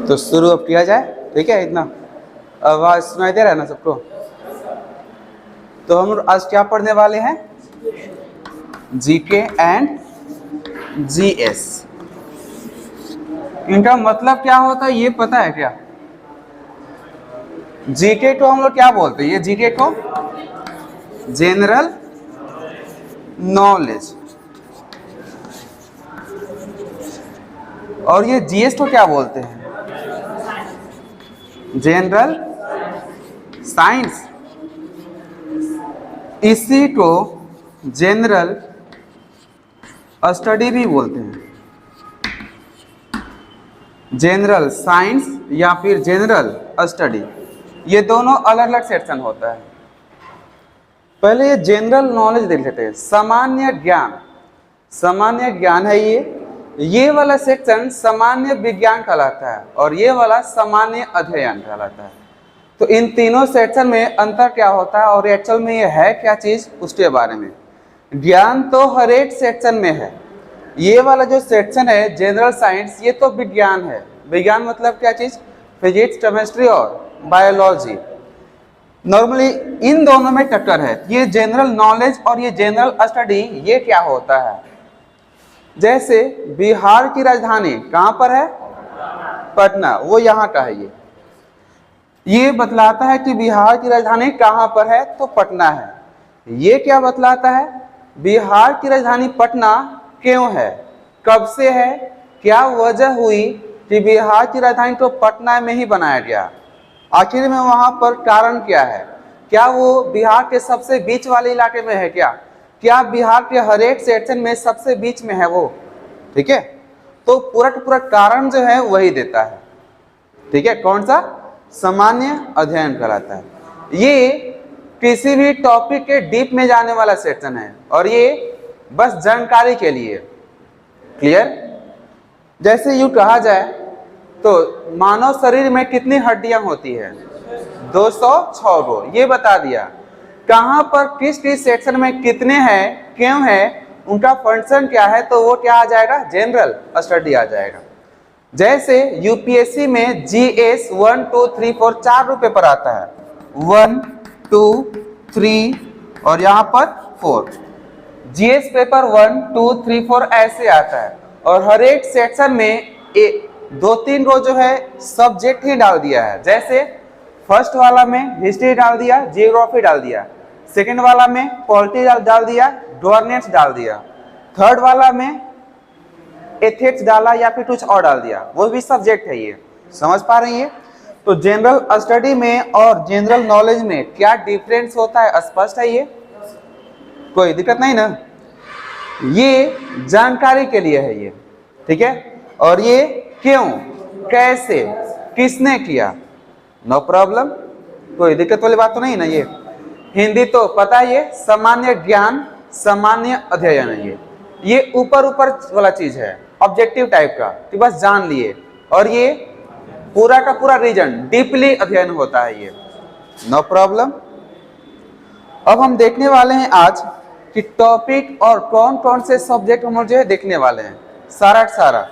तो शुरू अब किया जाए, ठीक है। इतना आवाज सुनाई दे रहा है ना सबको? तो हम आज क्या पढ़ने वाले हैं? GK and GS. इनका मतलब क्या होता है ये पता है क्या? जीके को हम लोग क्या बोलते हैं? ये जीके को जनरल नॉलेज, और ये जीएस को क्या बोलते हैं? General science. इसी को जनरल स्टडी भी बोलते हैं। जनरल साइंस या फिर जनरल स्टडी, ये दोनों अलग अलग सेक्शन होता है। पहले ये जनरल नॉलेज देख लेते हैं। सामान्य ज्ञान, सामान्य ज्ञान है ये वाला सेक्शन सामान्य विज्ञान कहलाता है और ये वाला सामान्य अध्ययन कहलाता है। तो इन तीनों सेक्शन में अंतर क्या होता है और एक्चुअल में ये है क्या चीज, उसके बारे में। ज्ञान तो हर एक सेक्शन में है। ये वाला जो सेक्शन है जनरल साइंस, ये तो विज्ञान है। विज्ञान मतलब क्या चीज? फिजिक्स, केमिस्ट्री और बायोलॉजी। नॉर्मली इन दोनों में टक्कर है। ये जनरल नॉलेज और ये जनरल स्टडी, ये क्या होता है? जैसे बिहार की राजधानी कहाँ पर है? पटना, वो यहाँ का है। ये बतलाता है कि बिहार की राजधानी कहाँ पर है, तो पटना है। ये क्या बतलाता है? बिहार की राजधानी पटना क्यों है, कब से है, क्या वजह हुई कि बिहार की राजधानी तो पटना में ही बनाया गया, आखिर में वहां पर कारण क्या है, क्या वो बिहार के सबसे बीच वाले इलाके में है, क्या बिहार के हर एक सेक्शन में सबसे बीच में है वो, ठीक है। तो पूरा का पूरा कारण जो है वही देता है, ठीक है। कौन सा? सामान्य अध्ययन कहलाता है। ये किसी भी टॉपिक के डीप में जाने वाला सेक्शन है और ये बस जानकारी के लिए। क्लियर? जैसे यूं कहा जाए तो मानव शरीर में कितनी हड्डियां होती है? 206 गो। ये बता दिया। कहां पर किस किस सेक्शन में कितने हैं, क्यों है, उनका फंक्शन क्या है, तो वो क्या आ जाएगा? जनरल स्टडी आ जाएगा। जैसे यूपीएससी में जीएस 1 2 3 4 4 रुपए पर आता है। 1 2 3 और यहाँ पर 4। जीएस पेपर 1 2 3 4 ऐसे आता है और हर एक सेक्शन में 2-3 रो जो है सब्जेक्ट ही डाल दिया है। जैसे फर्स्ट वाला में हिस्ट्री डाल दिया, जियोग्राफी डाल दिया, सेकंड वाला में पॉलिटी डाल दिया, गवर्नेंस डाल दिया, थर्ड वाला में एथिक्स डाला या फिर कुछ और डाल दिया, वो भी सब्जेक्ट है। ये समझ पा रही है? तो जनरल स्टडी में और जनरल नॉलेज में क्या डिफरेंस होता है, स्पष्ट है? ये कोई दिक्कत नहीं ना? ये जानकारी के लिए है ये, ठीक है। और ये क्यों, कैसे, किसने किया, नो प्रॉब्लम, कोई दिक्कत वाली बात तो नहीं ना। ये हिंदी तो पता है, ये सामान्य ज्ञान सामान्य अध्ययन है। ये ऊपर ऊपर वाला चीज है, ऑब्जेक्टिव टाइप का, कि बस जान लिए। और ये पूरा का पूरा रीजन डीपली अध्ययन होता है ये, नो प्रॉब्लम। अब हम देखने वाले हैं आज कि टॉपिक और कौन कौन से सब्जेक्ट हम जो है देखने वाले हैं, सारा का सारा।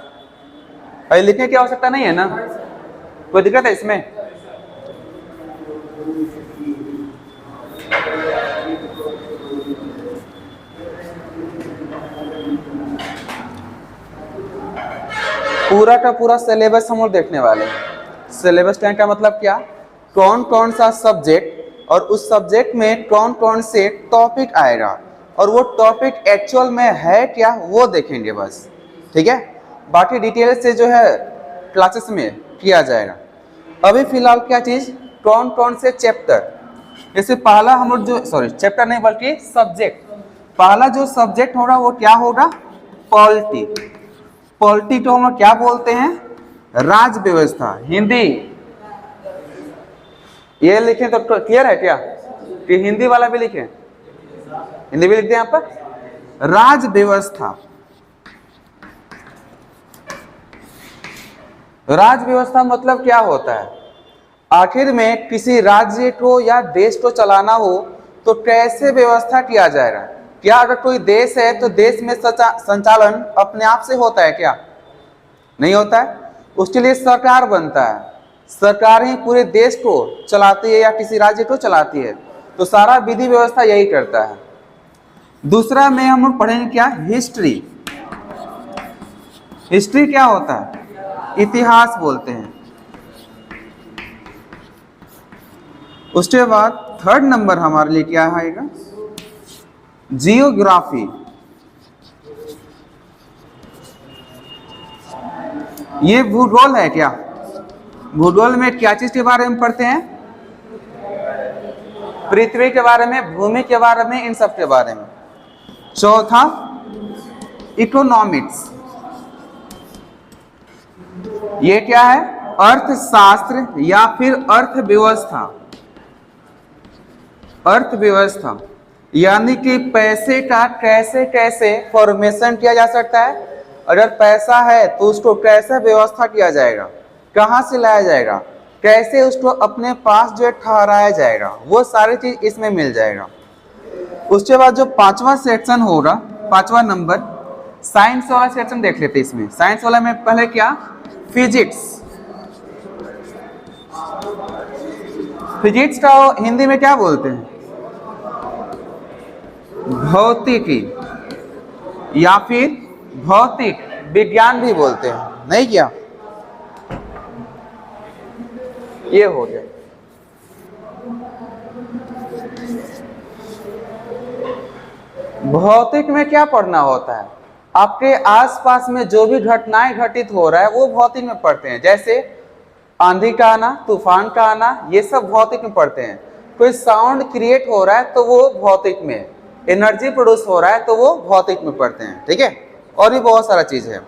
अरे लिखने की आवश्यकता नहीं है ना, कोई दिक्कत है इसमें? पूरा का पूरा सिलेबस हम लोग देखने वाले हैं। सिलेबस टाइम का मतलब क्या? कौन कौन सा सब्जेक्ट और उस सब्जेक्ट में कौन कौन से टॉपिक आएगा और वो टॉपिक एक्चुअल में है क्या, वो देखेंगे बस, ठीक है। बाकी डिटेल से जो है क्लासेस में किया जाएगा। अभी फिलहाल क्या चीज, कौन कौन से चैप्टर, जैसे पहला हम लोग जो चैप्टर नहीं बल्कि सब्जेक्ट, पहला जो सब्जेक्ट होगा वो क्या होगा? पॉलिटी। पॉलिटी को हम लोग क्या बोलते हैं? राज व्यवस्था। हिंदी ये लिखें तो क्लियर है क्या कि हिंदी वाला भी लिखें? हिंदी भी लिखते हैं यहाँ पर। राज व्यवस्था, राज व्यवस्था मतलब क्या होता है? आखिर में किसी राज्य को या देश को चलाना हो तो कैसे व्यवस्था किया जाएगा? क्या अगर कोई देश है तो देश में संचालन अपने आप से होता है क्या? नहीं होता है। उसके लिए सरकार बनता है, सरकार ही पूरे देश को चलाती है या किसी राज्य को चलाती है, तो सारा विधि व्यवस्था यही करता है। दूसरा में हम लोग पढ़ेंगे क्या, हिस्ट्री। हिस्ट्री क्या होता है, इतिहास बोलते हैं। उसके बाद थर्ड नंबर हमारे लिए क्या आएगा, जियोग्राफी। ये भूगोल है क्या, भूगोल में क्या चीज के बारे में पढ़ते हैं, पृथ्वी के बारे में, भूमि के बारे में, इन सब के बारे में। चौथा इकोनॉमिक्स, ये क्या है, अर्थशास्त्र या फिर अर्थव्यवस्था। अर्थव्यवस्था यानी कि पैसे का कैसे कैसे फॉर्मेशन किया जा सकता है, अगर पैसा है तो उसको कैसे व्यवस्था किया जाएगा, कहाँ से लाया जाएगा, कैसे उसको अपने पास जो ठहराया जाएगा, वो सारी चीज इसमें मिल जाएगा। उसके बाद जो पांचवा सेक्शन होगा, पांचवा नंबर, साइंस वाला सेक्शन देख लेते हैं। इसमें साइंस वाला में पहले क्या, फिजिक्स। फिजिक्स का हिंदी में क्या बोलते हैं, भौतिकी या फिर भौतिक विज्ञान भी बोलते हैं, नहीं क्या, ये हो गया। भौतिक में क्या पढ़ना होता है, आपके आसपास में जो भी घटनाएं घटित हो रहा है वो भौतिक में पढ़ते हैं। जैसे आंधी का आना, तूफान का आना, ये सब भौतिक में पढ़ते हैं। कोई साउंड क्रिएट हो रहा है तो वो भौतिक में, एनर्जी प्रोड्यूस हो रहा है तो वो भौतिक में पढ़ते हैं, ठीक है। और भी बहुत सारा चीज है,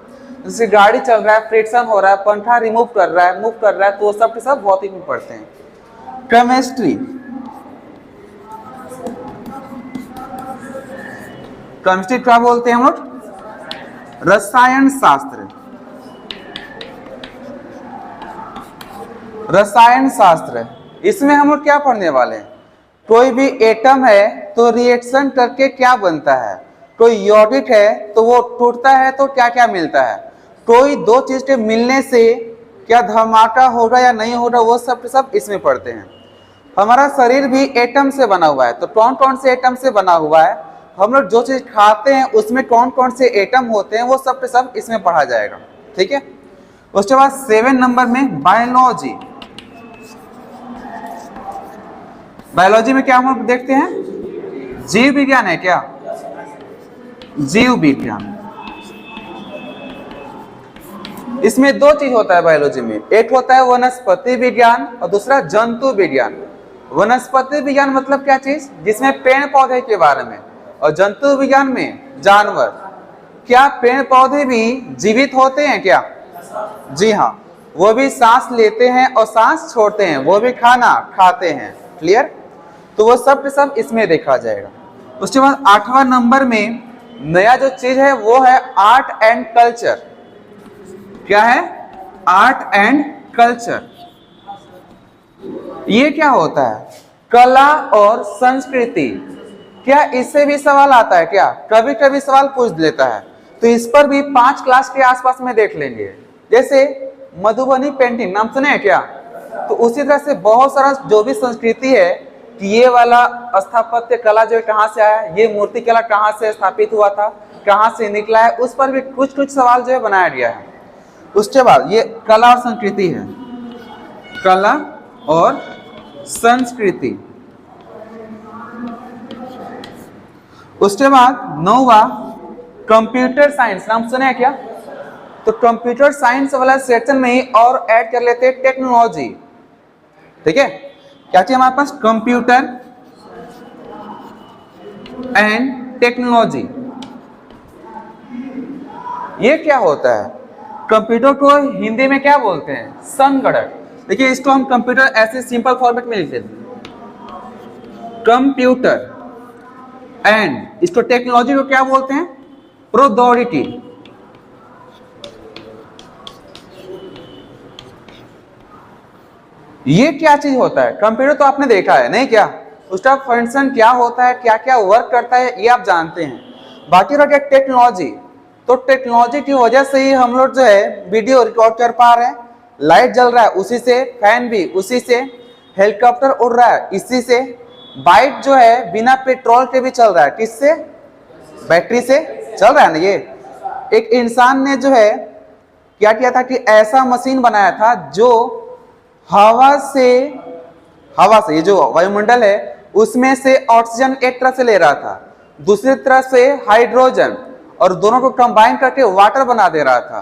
जैसे गाड़ी चल रहा है, फ्रिक्शन हो रहा है, पंखा रिमूव कर रहा है, मूव कर रहा है, तो वो सब के सब भौतिक में पढ़ते हैं। केमिस्ट्री, केमिस्ट्री क्या बोलते हैं हम लोग, रसायन शास्त्र। रसायन शास्त्र, इसमें हम लोग क्या पढ़ने वाले हैं, कोई भी एटम है तो रिएक्शन करके क्या बनता है, कोई यौगिक है तो वो टूटता है तो क्या क्या मिलता है, कोई दो चीज के मिलने से क्या धमाका होगा या नहीं होगा, वो सब इसमें पढ़ते हैं। हमारा शरीर भी एटम से बना हुआ है, तो कौन कौन से एटम से बना हुआ है, हम लोग जो चीज खाते हैं उसमें कौन कौन से एटम होते हैं, वो सब इसमें पढ़ा जाएगा, ठीक है। उसके बाद 7 नंबर में बायोलॉजी। बायोलॉजी में क्या हम लोग देखते हैं, जीव विज्ञान है क्या, जीव विज्ञान। इसमें दो चीज होता है बायोलॉजी में, एक होता है वनस्पति विज्ञान और दूसरा जंतु विज्ञान। वनस्पति विज्ञान मतलब क्या चीज, जिसमें पेड़ पौधे के बारे में, और जंतु विज्ञान में जानवर। क्या पेड़ पौधे भी जीवित होते हैं क्या, जी हाँ, वो भी सांस लेते हैं और सांस छोड़ते हैं, वो भी खाना खाते हैं, क्लियर। तो वो सब के सब इसमें देखा जाएगा। उसके बाद 8वां नंबर में नया जो चीज है वो है आर्ट एंड कल्चर। क्या है, आर्ट एंड कल्चर। ये क्या होता है, कला और संस्कृति। क्या इससे भी सवाल आता है क्या, कभी कभी सवाल पूछ लेता है, तो इस पर भी 5 क्लास के आसपास में देख लेंगे। जैसे मधुबनी पेंटिंग नाम सुने हैं क्या, तो उसी तरह से बहुत सारा जो भी संस्कृति है कि ये वाला स्थापत्य कला जो है कहाँ से आया, ये मूर्ति कला कहाँ से स्थापित हुआ था, कहाँ से निकला है, उस पर भी कुछ कुछ सवाल जो है बनाया गया है। उसके बाद ये कला और संस्कृति है, कला और संस्कृति। उसके बाद 9वां कंप्यूटर साइंस, नाम सुने हैं क्या, तो कंप्यूटर साइंस वाला सेक्शन में ही और ऐड कर लेते हैं टेक्नोलॉजी, ठीक है। क्या चाहिए हमारे पास, कंप्यूटर एंड टेक्नोलॉजी। ये क्या होता है, कंप्यूटर को हिंदी में क्या बोलते हैं, संगणक। देखिए इसको हम कंप्यूटर ऐसे सिंपल फॉर्मेट में लिख देते हैं, कंप्यूटर, एंड इसको टेक्नोलॉजी को क्या बोलते हैं, प्रौद्योगिकी। ये क्या चीज होता है, कंप्यूटर तो आपने देखा है नहीं क्या, उसका फंक्शन क्या होता है, क्या क्या वर्क करता है, ये आप जानते हैं। बाकी रह गया टेक्नोलॉजी, तो टेक्नोलॉजी की वजह से ही हम लोग जो है वीडियो रिकॉर्ड कर पा रहे हैं, लाइट जल रहा है उसी से, फैन भी उसी से, हेलीकॉप्टर उड़ रहा है इसी से, बाइक जो है बिना पेट्रोल के भी चल रहा है, किससे? बैटरी से चल रहा है ना। ये एक इंसान ने जो है क्या किया था कि ऐसा मशीन बनाया था जो हवा से ये जो वायुमंडल है उसमें से ऑक्सीजन एक तरफ से ले रहा था, दूसरी तरफ से हाइड्रोजन, और दोनों को कंबाइन करके वाटर बना दे रहा था।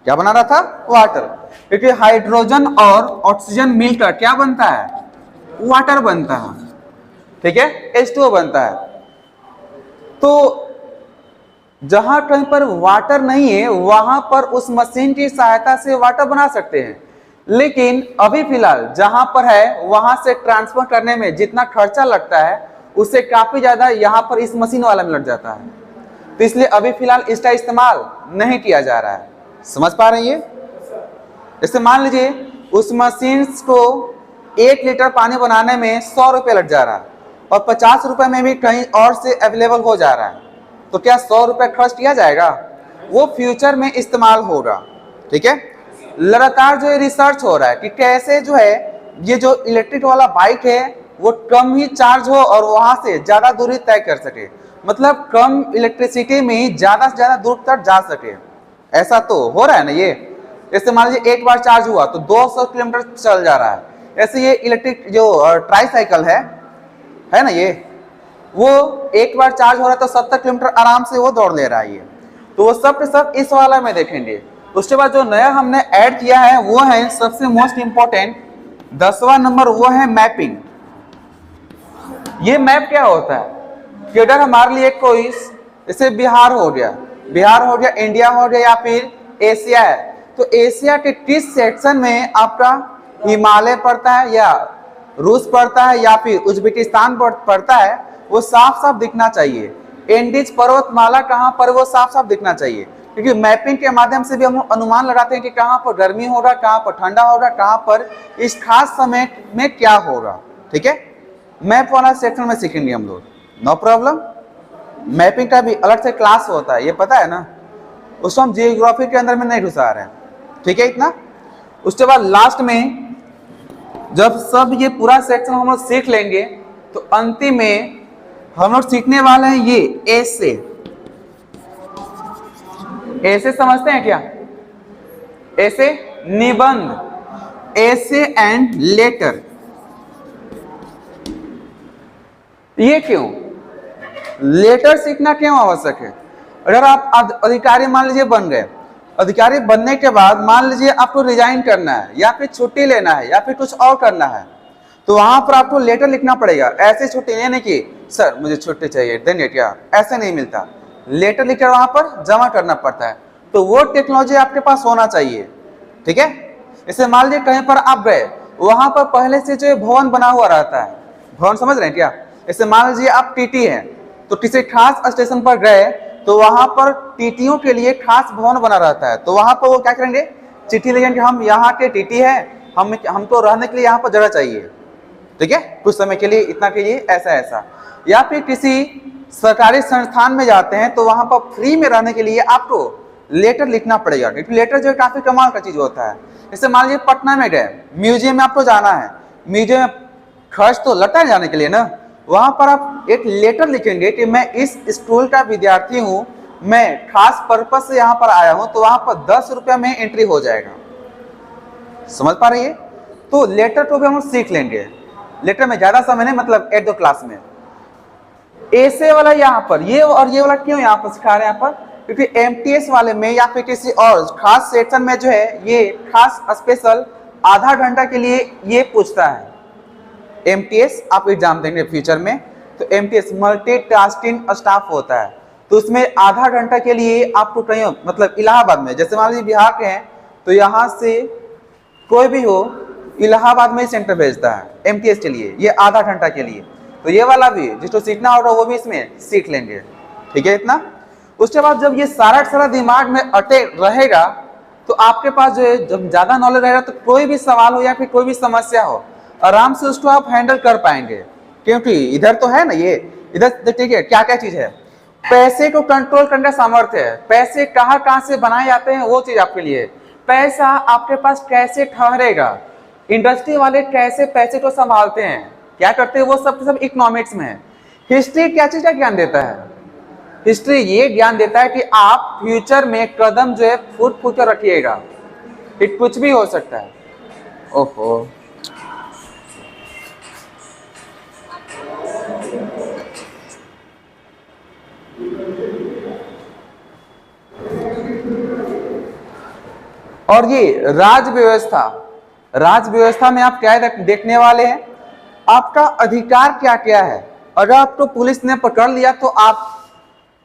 क्या बना रहा था? वाटर। क्योंकि हाइड्रोजन और ऑक्सीजन मिलकर क्या बनता है? वाटर बनता है, ठीक है, H2O बनता है। तो जहां कहीं पर वाटर नहीं है वहां पर उस मशीन की सहायता से वाटर बना सकते हैं, लेकिन अभी फिलहाल जहां पर है वहां से ट्रांसफर करने में जितना खर्चा लगता है उससे काफी ज्यादा यहां पर इस मशीन वाला में लग जाता है, तो इसलिए अभी फिलहाल इसका इस्तेमाल नहीं किया जा रहा है। समझ पा रहे हैं? ये जैसे मान लीजिए उस मशीन को 1 लीटर पानी बनाने में 100 रुपये लग जा रहा है और 50 रुपए में भी कहीं और से अवेलेबल हो जा रहा है, तो क्या 100 रुपए खर्च किया जाएगा? वो फ्यूचर में इस्तेमाल होगा, ठीक है। लगातार जो है रिसर्च हो रहा है कि कैसे जो है ये जो इलेक्ट्रिक वाला बाइक है वो कम ही चार्ज हो और वहां से ज्यादा दूरी तय कर सके, मतलब कम इलेक्ट्रिसिटी में ही ज्यादा से ज्यादा दूर तक जा सके। ऐसा तो हो रहा है ना। ये जैसे मान लीजिए एक बार चार्ज हुआ तो 200 किलोमीटर चल जा रहा है। ऐसे ये इलेक्ट्रिक जो ट्राईसाइकिल है ना, ये वो एक बार चार्ज हो रहा है तो 70 किलोमीटर आराम से वो दौड़ ले रहा है। ये तो वो सब के सब इस वाला में देखेंगे। उसके बाद जो नया हमने ऐड किया है वो है सबसे मोस्ट इंपॉर्टेंट 10वां नंबर, वो है मैपिंग। ये मैप क्या होता है कि अगर हमारे लिए कोई जैसे बिहार हो गया, इंडिया हो गया या फिर एशिया है, तो एशिया के किस सेक्शन में आपका हिमालय पड़ता है या रूस पड़ता है या फिर उज्बेकिस्तान पड़ता है, वो साफ साफ दिखना चाहिए। एंडीज पर्वतमाला कहाँ पर, वो साफ साफ दिखना चाहिए, क्योंकि मैपिंग के माध्यम से भी हम अनुमान लगाते हैं कि कहाँ पर गर्मी होगा, कहाँ पर ठंडा होगा, कहाँ पर इस खास समय में क्या होगा, ठीक है। मैप वाला सेक्शन में सीखेंगे हम लोग, नो प्रॉब्लम। मैपिंग का भी अलग से क्लास होता है, ये पता है ना, उसको हम जियोग्राफी के अंदर में नहीं घुसा रहे हैं, ठीक है इतना। उसके बाद लास्ट में जब सब ये पूरा सेक्शन हम लोग सीख लेंगे तो अंतिम में हम लोग सीखने वाले हैं ये ऐसे समझते हैं क्या? ऐसे निबंध, ऐसे एंड लेटर। ये क्यों लेटर सीखना क्यों आवश्यक है? अगर आप अधिकारी मान लीजिए बन गए, अधिकारी बनने के बाद मान लीजिए आपको रिजाइन करना है या फिर छुट्टी लेना है या फिर कुछ और करना है, तो वहां पर आपको लेटर लिखना पड़ेगा। ऐसे छुट्टी नहीं कि सर मुझे छुट्टी चाहिए देंगे क्या, ऐसे नहीं मिलता। लेटर लिखकर वहां पर जमा करना पड़ता है, तो वो टेक्नोलॉजी आपके पास होना चाहिए, ठीक है। जैसे मान लीजिए कहीं पर आप गए, वहां पर पहले से जो भवन बना हुआ रहता है, भवन समझ रहे हैं क्या? जैसे मान लीजिए आप टीटी हैं, तो किसी खास स्टेशन पर गए तो वहां पर टीटीओ के लिए खास भवन बना रहता है, तो वहां पर वो क्या करेंगे, चिट्ठी लिखेंगे, हम यहाँ के टीटी है, हमको रहने के लिए यहाँ पर जगह चाहिए, ठीक है, कुछ समय के लिए, इतना के लिए, ऐसा ऐसा। या फिर किसी सरकारी संस्थान में जाते हैं तो वहां पर फ्री में रहने के लिए आपको लेटर लिखना पड़ेगा, क्योंकि लेटर जो है काफी कमाल का चीज होता है। जैसे मान लीजिए पटना में गए, म्यूजियम में आपको जाना है, म्यूजियम में खर्च तो लगता है जाने के लिए ना, वहां पर आप एक लेटर लिखेंगे कि मैं इस स्कूल का विद्यार्थी हूं, मैं खास पर्पस से यहाँ पर आया हूं, तो वहां पर 10 रुपया में एंट्री हो जाएगा। समझ पा रही है? तो लेटर को भी हम सीख लेंगे। लेटर में ज्यादा समय नहीं, मतलब 1-2 क्लास में। ऐसे वाला यहाँ पर ये और ये वाला क्यों यहाँ पर सिखा रहे हैं यहाँ पर, क्योंकि एमटीएस वाले में या फिर किसी और खास सेक्शन में जो है ये खास स्पेशल आधा घंटा के लिए ये पूछता है। एमटीएस आप एग्जाम देंगे फ्यूचर में, तो एमटीएस मल्टीटास्किंग स्टाफ होता है, तो उसमें आधा घंटा के लिए आपको कहीं, मतलब इलाहाबाद में, जैसे मान लीजिए बिहार के हैं तो यहाँ से कोई भी हो इलाहाबाद में सेंटर भेजता है एमटीएस के लिए, ये आधा घंटा के लिए। तो ये वाला भी जिसको सीखना होगा वो भी इसमें सीख लेंगे, ठीक है इतना। उसके बाद जब ये सारा दिमाग में अटे रहेगा तो आपके पास जो है जब ज्यादा नॉलेज रहेगा तो कोई भी सवाल हो या फिर कोई भी समस्या हो आराम से उसको आप हैंडल कर पाएंगे, क्योंकि इधर तो है ना, ये इधर ठीक है क्या क्या चीज है, पैसे को कंट्रोल करने का सामर्थ्य है। पैसे कहां कहां से बनाए जाते हैं वो चीज आपके लिए। पैसा आपके पास कैसे ठहरेगा, इंडस्ट्री वाले कैसे पैसे को संभालते हैं, क्या करते हैं, वो सब इकोनॉमिक्स में है। हिस्ट्री क्या चीज का ज्ञान देता है? हिस्ट्री ये ज्ञान देता है कि आप फ्यूचर में कदम जो है फुट फुट कर रखिएगा, ये कुछ भी हो सकता है। ओहो, और ये राज व्यवस्था, राज व्यवस्था में आप क्या देखने वाले हैं, आपका अधिकार क्या क्या है। अगर आपको पुलिस ने पकड़ लिया तो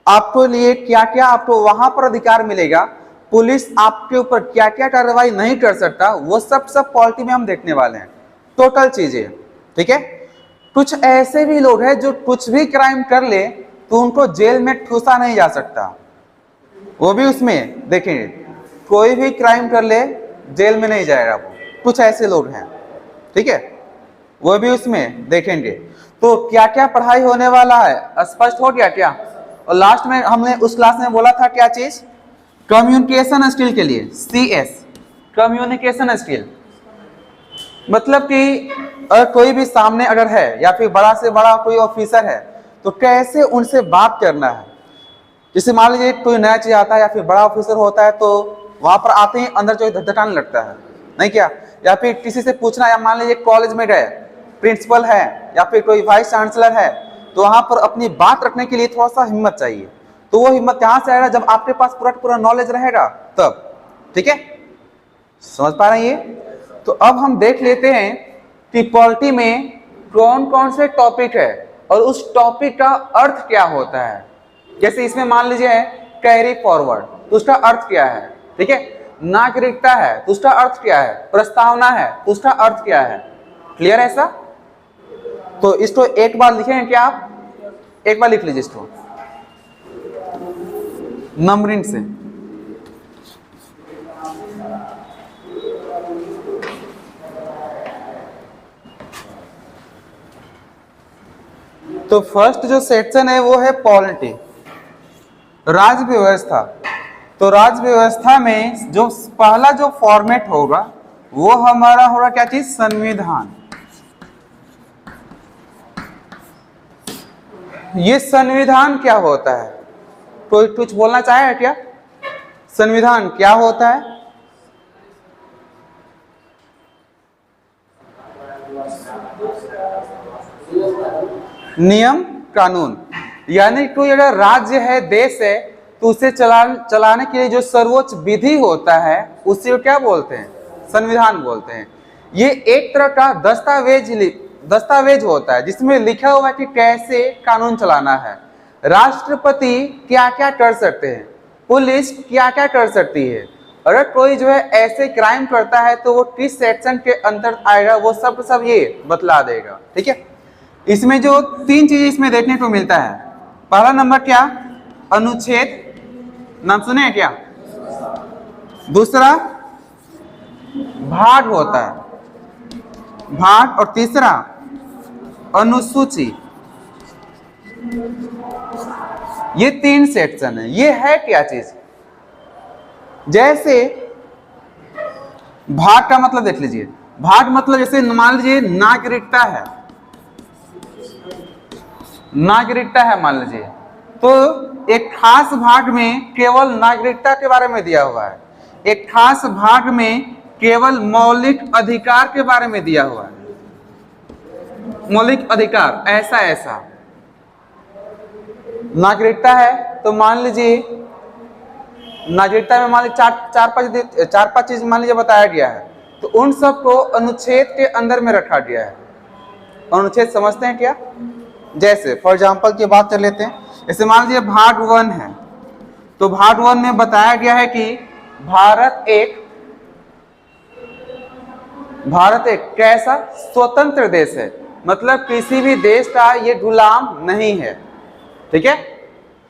आपको लिए क्या क्या आपको वहां पर अधिकार मिलेगा, पुलिस आपके ऊपर क्या क्या कार्रवाई नहीं कर सकता, वो सब पॉलिटी में हम देखने वाले हैं, टोटल चीजें। ठीक है, कुछ ऐसे भी लोग हैं जो कुछ भी क्राइम कर ले तो उनको जेल में ठूसा नहीं जा सकता, वो भी उसमें देखेंगे। कोई भी क्राइम कर ले जेल में नहीं जाएगा वो, कुछ ऐसे लोग हैं। ठीक है, वो भी उसमें देखेंगे। तो क्या क्या पढ़ाई होने वाला है स्पष्ट हो गया क्या? और लास्ट में हमने उस क्लास में बोला था क्या चीज, कम्युनिकेशन स्किल के लिए CS, कम्युनिकेशन स्किल मतलब कि अगर कोई भी सामने अगर है या फिर बड़ा से बड़ा कोई ऑफिसर है तो कैसे उनसे बात करना है। जैसे मान लीजिए कोई नया चीज आता है या फिर बड़ा ऑफिसर होता है तो वहां पर आते ही अंदर जो धड़धड़ाने लगता है, नहीं क्या? या फिर किसी से पूछना, या मान लीजिए कॉलेज में गए, प्रिंसिपल है या फिर कोई वाइस चांसलर है, तो वहां पर अपनी बात रखने के लिए थोड़ा सा हिम्मत चाहिए। तो वो हिम्मत कहां से आएगा? जब आपके पास पूरा नॉलेज रहेगा तब। ठीक है, समझ पा रहे हैं ये? तो अब हम देख लेते हैं कि पॉलिटी में कौन कौन से टॉपिक है और उस टॉपिक का अर्थ क्या होता है। जैसे इसमें मान लीजिए है कैरी फॉरवर्ड, तो उसका अर्थ क्या है? ठीक है, नागरिकता है तो उसका अर्थ क्या है? प्रस्तावना है तो उसका अर्थ क्या है? क्लियर है ऐसा? तो इसको एक बार लिखेंगे क्या आप? एक बार लिख लीजिए इसको नंबरिंग से। तो फर्स्ट जो सेक्शन है वो है पॉलिटी, राज व्यवस्था। तो राज व्यवस्था में जो पहला जो फॉर्मेट होगा वो हमारा होगा क्या चीज? संविधान। ये संविधान क्या होता है? कोई कुछ बोलना चाहे क्या? संविधान क्या होता है? नियम कानून, यानी कोई अगर राज्य है, देश है, तो उसे चलाने के लिए जो सर्वोच्च विधि होता है उसे वो क्या बोलते हैं? संविधान बोलते हैं। ये एक तरह का दस्तावेज होता है जिसमें लिखा हुआ है कि कैसे कानून चलाना है, राष्ट्रपति क्या क्या कर सकते हैं, पुलिस क्या क्या कर सकती है, अगर कोई जो है ऐसे क्राइम करता है तो वो किस सेक्शन के अंतर आएगा, वो सब ये बतला देगा। ठीक है, इसमें जो 3 चीजें इसमें देखने को मिलता है। पहला नंबर क्या? अनुच्छेद, नाम सुने हैं क्या? दूसरा भाग होता है, भाग, और तीसरा अनुसूची। ये 3 सेक्शन है। ये है क्या चीज? जैसे भाग का मतलब देख लीजिए, भाग मतलब जैसे मान लीजिए नागरिकता है, नागरिकता है मान लीजिए, तो एक खास भाग में केवल नागरिकता के बारे में दिया हुआ है, एक खास भाग में केवल मौलिक अधिकार के बारे में दिया हुआ है। मौलिक अधिकार ऐसा ऐसा। नागरिकता है तो मान लीजिए नागरिकता में मान लीजिए चार पांच चीज मान लीजिए बताया गया है, तो उन सबको अनुच्छेद के अंदर में रखा गया है। अनुच्छेद समझते हैं क्या? जैसे फॉर एग्जाम्पल की बात कर लेते हैं, जैसे मान लीजिए भाग 1 है, तो भाग 1 में बताया गया है कि भारत एक कैसा स्वतंत्र देश है, मतलब किसी भी देश का ये गुलाम नहीं है। ठीक है,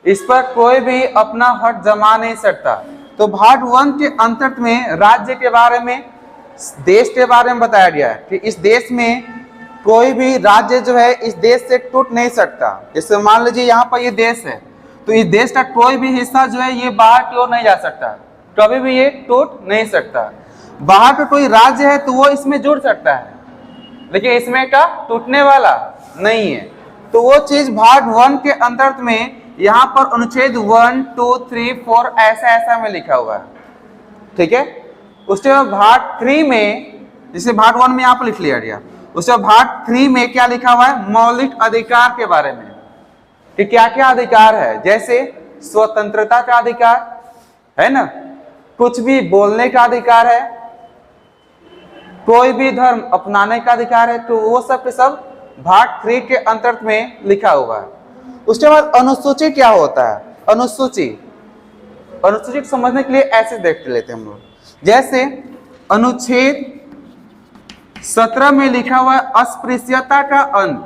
इस पर कोई भी अपना हक जमा नहीं सकता। तो भाग 1 के अंतर्गत में राज्य के बारे में, देश के बारे में बताया गया है कि इस देश में कोई भी राज्य जो है इस देश से टूट नहीं सकता। जैसे मान लीजिए यहाँ पर ये देश है, तो इस देश का कोई भी हिस्सा जो है ये बाहर की ओर नहीं जा सकता, कभी भी ये टूट नहीं सकता। बाहर का कोई राज्य है तो वो इसमें जुड़ सकता है, लेकिन इसमें का टूटने वाला नहीं है। तो वो चीज भाग 1 के अंतर्गत में यहाँ पर अनुच्छेद 1, 2, 3, 4 ऐसा ऐसा में लिखा हुआ है, ठीक है। उसके बाद भाग 3 में, जिसे भाग 1 में आप लिख लिया गया, उसके बाद भाग 3 में क्या लिखा हुआ है, मौलिक अधिकार के बारे में, कि क्या क्या अधिकार है, जैसे स्वतंत्रता का अधिकार है ना, कुछ भी बोलने का अधिकार है, कोई भी धर्म अपनाने का अधिकार है, तो वो सब के सब भाग 3 के अंतर्गत में लिखा हुआ है। उसके बाद अनुसूची क्या होता है, अनुसूची को समझने के लिए ऐसे देख लेते हैं हम लोग। जैसे अनुच्छेद 17 में लिखा हुआ है अस्पृश्यता का अंत,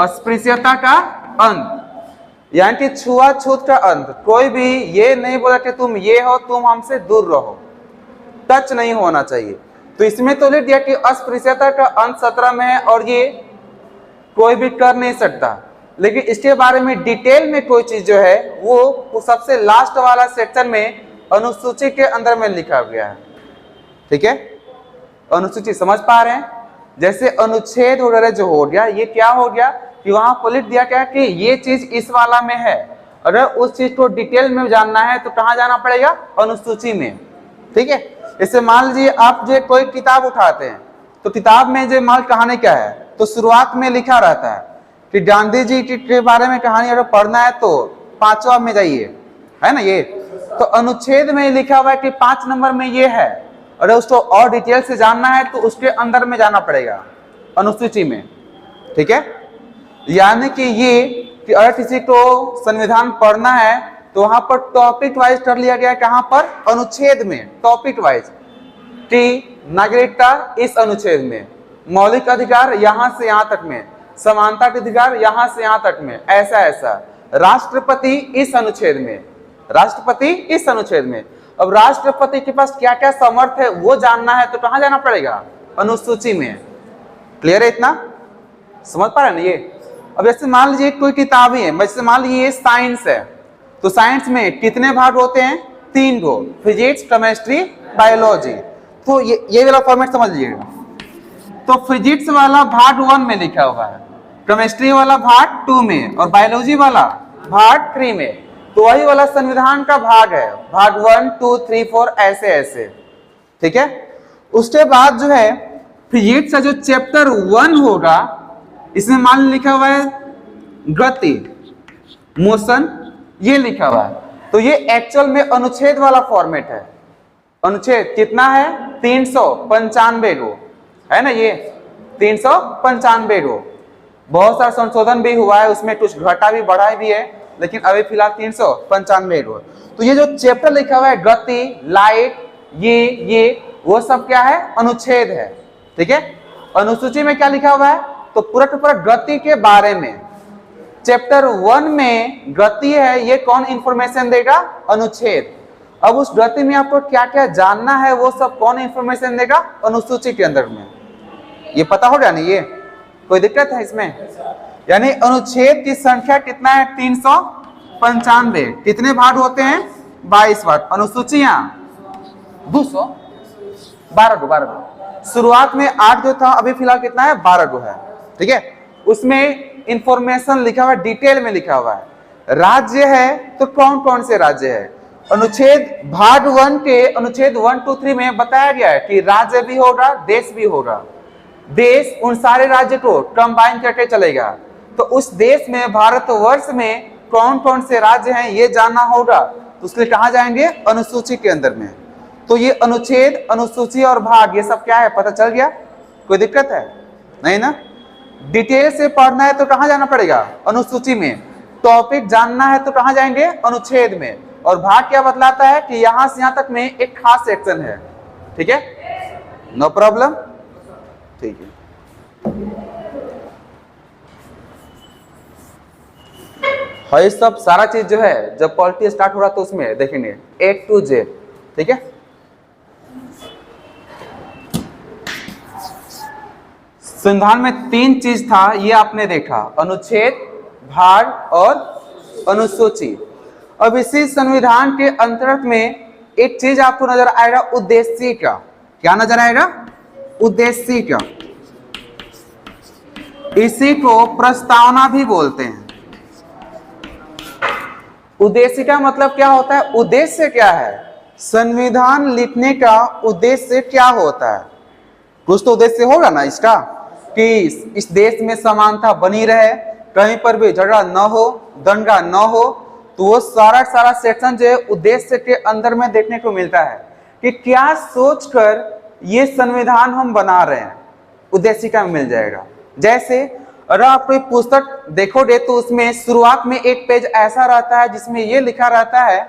अस्पृश्यता का अंत यानी कि छुआछूत का अंत। कोई भी ये नहीं बोला कि तुम ये हो, तुम हमसे दूर रहो, टच नहीं होना चाहिए। तो इसमें तो लिख दिया कि अस्पृश्यता का अंत 17 में है और ये कोई भी कर नहीं सकता, लेकिन इसके बारे में डिटेल में कोई चीज जो है वो सबसे लास्ट वाला सेक्शन में अनुसूची के अंदर में लिखा गया है, ठीक है। अनुसूची समझ पा रहे हैं? जैसे अनुच्छेद वगैरह जो हो गया, ये क्या हो गया कि वहां पर लिख दिया गया कि ये चीज इस वाला में है। अगर उस चीज को डिटेल में जानना है तो कहाँ जाना पड़ेगा, अनुसूची में, ठीक है। जैसे मान लीजिए आप जो कोई किताब उठाते हैं तो किताब में जो माल कहानी क्या है, तो शुरुआत में लिखा रहता है कि गांधी जी के बारे में कहानी अगर पढ़ना है तो 5वां में जाइए, है ना। ये तो अनुच्छेद में लिखा हुआ है कि 5 नंबर में ये है, अगर उसको और डिटेल से जानना है तो उसके अंदर में जाना पड़ेगा, अनुसूची में, ठीक है। यानी कि ये कि अगर किसी को संविधान पढ़ना है तो वहां पर टॉपिक वाइज कर लिया गया, कहां पर, अनुच्छेद में, टॉपिक वाइज, कि नागरिकता इस अनुच्छेद में, मौलिक अधिकार यहां से यहां तक में, समानता के अधिकार यहां से यहां तक में, ऐसा ऐसा, राष्ट्रपति इस अनुच्छेद में, राष्ट्रपति इस अनुच्छेद में। अब राष्ट्रपति के पास क्या क्या सामर्थ्य है वो जानना है तो कहां जाना पड़ेगा, अनुसूची में। क्लियर है? इतना समझ पा रहे हैं ना ये? अब जैसे मान लीजिए कोई किताब ही है, जैसे मान लीजिए ये साइंस है, तो साइंस में कितने भाग होते हैं, 3 गो, फिजिक्स, केमिस्ट्री, बायोलॉजी। तो ये वाला फॉर्मेट समझ लीजिएगा। तो फिजिक्स वाला भाग 1 में लिखा हुआ है, केमिस्ट्री वाला भाग 2 में और बायोलॉजी वाला भाग 3 में। तो वही वाला संविधान का भाग है, भाग 1, 2, 3, 4 ऐसे ऐसे, ठीक है। उसके बाद जो है फिजिक्स का जो चैप्टर 1 होगा, इसमें मान लिखा हुआ है गति, मोशन, ये लिखा हुआ है। तो ये एक्चुअल में अनुच्छेद वाला फॉर्मेट है। अनुच्छेद कितना है, 395 गो है ना, ये 395 गो। बहुत सारा संशोधन भी हुआ है, उसमें कुछ घटा भी बढ़ा भी है, लेकिन अभी फिलहाल 395 गो। तो ये जो चैप्टर लिखा हुआ है गति, लाइट, ये वो सब क्या है, अनुच्छेद है, ठीक है। अनुसूची में क्या लिखा हुआ है, तो पूरा का पूरा गति के बारे में। चैप्टर 1 में गति है, ये कौन इंफॉर्मेशन देगा, अनुच्छेद। अब उस गति में आपको क्या क्या जानना है वो सब कौन इंफॉर्मेशन देगा, अनुसूची के अंदर में। ये पता हो गया ना, ये कोई दिक्कत है इसमें? यानी अनुच्छेद की संख्या कितना है, 395। कितने भाग होते हैं, 22 भाग। अनुसूचियां 212 गो। शुरुआत में 8 जो था, अभी फिलहाल कितना है, 12 गो है, ठीक है। उसमें इंफॉर्मेशन लिखा हुआ है, डिटेल में लिखा हुआ है। राज्य है तो कौन कौन से राज्य है, अनुच्छेद भाग 1 के अनुच्छेद 1, 2, 3 में बताया गया है कि राज्य भी होगा, देश भी होगा। देश उन सारे राज्य को कंबाइन करके चलेगा। तो उस देश में, भारतवर्ष में कौन कौन से राज्य हैं ये जानना होगा, तो उसके लिए कहां जाएंगे, अनुसूची के अंदर में। तो ये अनुच्छेद, अनुसूची और भाग, ये सब क्या है, पता चल गया? कोई दिक्कत है नहीं ना? डिटेल से पढ़ना है तो कहां जाना पड़ेगा, अनुसूची में। टॉपिक जानना है तो कहां जाएंगे, अनुच्छेद में। और भाग क्या बतलाता है कि यहां से यहां तक में एक खास सेक्शन है, ठीक है, नो प्रॉब्लम, ठीक है। हाँ, ये सब सारा चीज जो है जब पॉलिटी स्टार्ट हो रहा तो उसमें देखेंगे A to Z, ठीक है। संविधान में 3 चीज था, ये आपने देखा, अनुच्छेद, भाग और अनुसूची। अब इसी संविधान के अंतर्गत में एक चीज आपको नजर आएगा, उद्देशिका। क्या नजर आएगा? उद्देशिका। इसी को प्रस्तावना भी बोलते हैं। उद्देशिका मतलब क्या होता है? उद्देश्य क्या है? संविधान लिखने का उद्देश्य क्या होता है? कुछ तो उद्देश्य होगा ना इसका, कि इस देश में समानता बनी रहे, कहीं पर भी झगड़ा न हो, दंगा न हो। तो वो सारा सेक्शन जो है उद्देश्य के अंदर में देखने को मिलता है कि क्या सोचकर ये संविधान हम बना रहे हैं, उद्देशिका में मिल जाएगा। जैसे अगर आप कोई पुस्तक देखोगे तो उसमें शुरुआत में एक पेज ऐसा रहता है जिसमें ये लिखा रहता है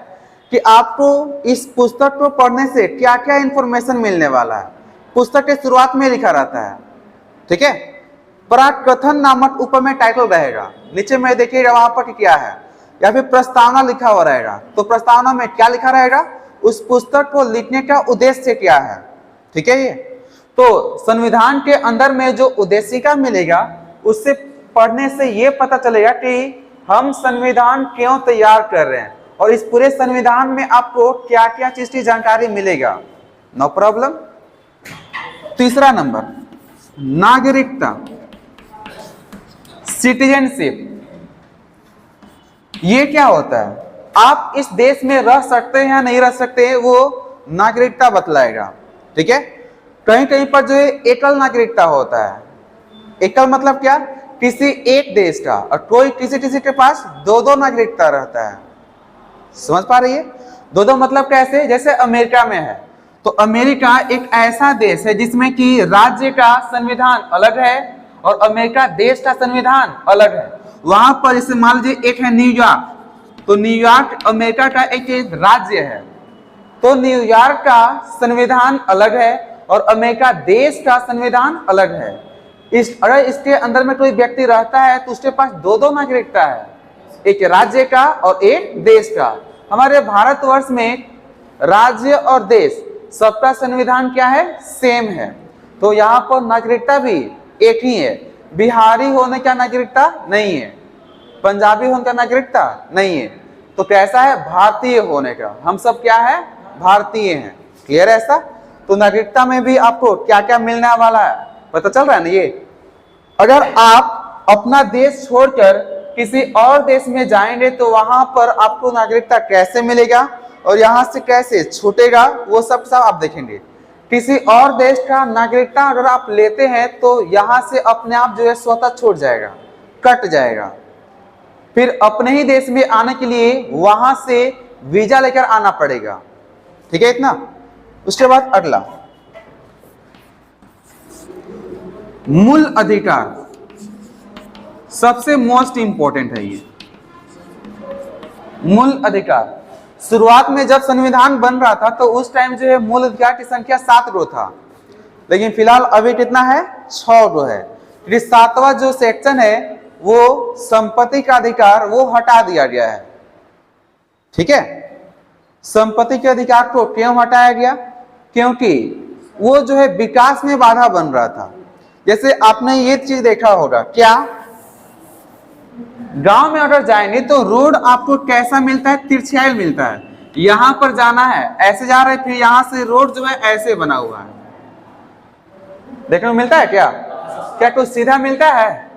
कि आपको इस पुस्तक को पढ़ने से क्या क्या इंफॉर्मेशन मिलने वाला है। पुस्तक के शुरुआत में लिखा रहता है, ठीक है। पराकथन नामक ऊपर में टाइटल रहेगा, नीचे में देखिएगा वहां पर क्या है, या फिर प्रस्तावना लिखा हुआ रहेगा। तो प्रस्तावना में क्या लिखा रहेगा? उस पुस्तक को लिखने का उद्देश्य क्या है, ठीक है। ये तो संविधान के अंदर में जो उद्देशिका मिलेगा उससे पढ़ने से ये पता चलेगा कि हम संविधान क्यों तैयार कर रहे हैं और इस पूरे संविधान में आपको क्या क्या चीज की जानकारी मिलेगा। No problem. तीसरा नंबर, नागरिकता, सिटीजनशिप। ये क्या होता है? आप इस देश में रह सकते हैं या नहीं रह सकते हैं, वो नागरिकता बतलाएगा, ठीक है। कहीं कहीं पर जो है एकल नागरिकता होता है। एकल मतलब क्या? किसी एक देश का, और कोई किसी के पास दो दो नागरिकता रहता है। समझ पा रही है? दो दो मतलब कैसे? जैसे अमेरिका में है, तो अमेरिका एक ऐसा देश है जिसमें कि राज्य का संविधान अलग है और अमेरिका देश का संविधान अलग है। वहां पर जैसे मान लीजिए एक है न्यूयॉर्क, तो न्यूयॉर्क अमेरिका का एक राज्य है, तो न्यूयॉर्क का संविधान अलग है और अमेरिका देश का संविधान अलग है। अगर इसके अंदर में कोई व्यक्ति रहता है तो उसके पास दो दो नागरिकता है, एक राज्य का और एक देश का। हमारे भारतवर्ष में राज्य और देश सबका संविधान क्या है? सेम है। तो यहाँ पर नागरिकता भी एक ही है। बिहारी होने का नागरिकता नहीं है, पंजाबी होने का नागरिकता नहीं है। तो कैसा है? भारतीय होने का। हम सब क्या है? भारतीय हैं। क्लियर है ऐसा? तो नागरिकता में भी आपको क्या क्या मिलने वाला है पता चल रहा है ना। ये अगर आप अपना देश छोड़कर किसी और देश में जाएंगे तो वहां पर आपको नागरिकता कैसे मिलेगा और यहां से कैसे छूटेगा, वो सब आप देखेंगे। किसी और देश का नागरिकता अगर आप लेते हैं तो यहां से अपने आप जो है स्वतः छूट जाएगा, कट जाएगा। फिर अपने ही देश में आने के लिए वहां से वीजा लेकर आना पड़ेगा, ठीक है इतना। उसके बाद अगला, मूल अधिकार, सबसे मोस्ट इंपॉर्टेंट है ये मूल अधिकार। शुरुआत में जब संविधान बन रहा था तो उस टाइम जो है मूल अधिकार की संख्या 7 गो था, लेकिन फिलहाल अभी कितना है? 6 गो है। क्योंकि 7वां जो सेक्शन है वो संपत्ति का अधिकार वो हटा दिया गया है, ठीक है। संपत्ति के अधिकार को क्यों हटाया गया? क्योंकि वो जो है विकास में बाधा बन रहा था। जैसे आपने ये चीज देखा होगा, क्या गांव में अगर जाएंगे तो रोड आपको कैसा मिलता है? तिरछाई मिलता है। यहां पर जाना है, ऐसे जा रहे थे, यहां से रोड जो है ऐसे बना हुआ है, देखने को मिलता है क्या? क्या कुछ सीधा मिलता है?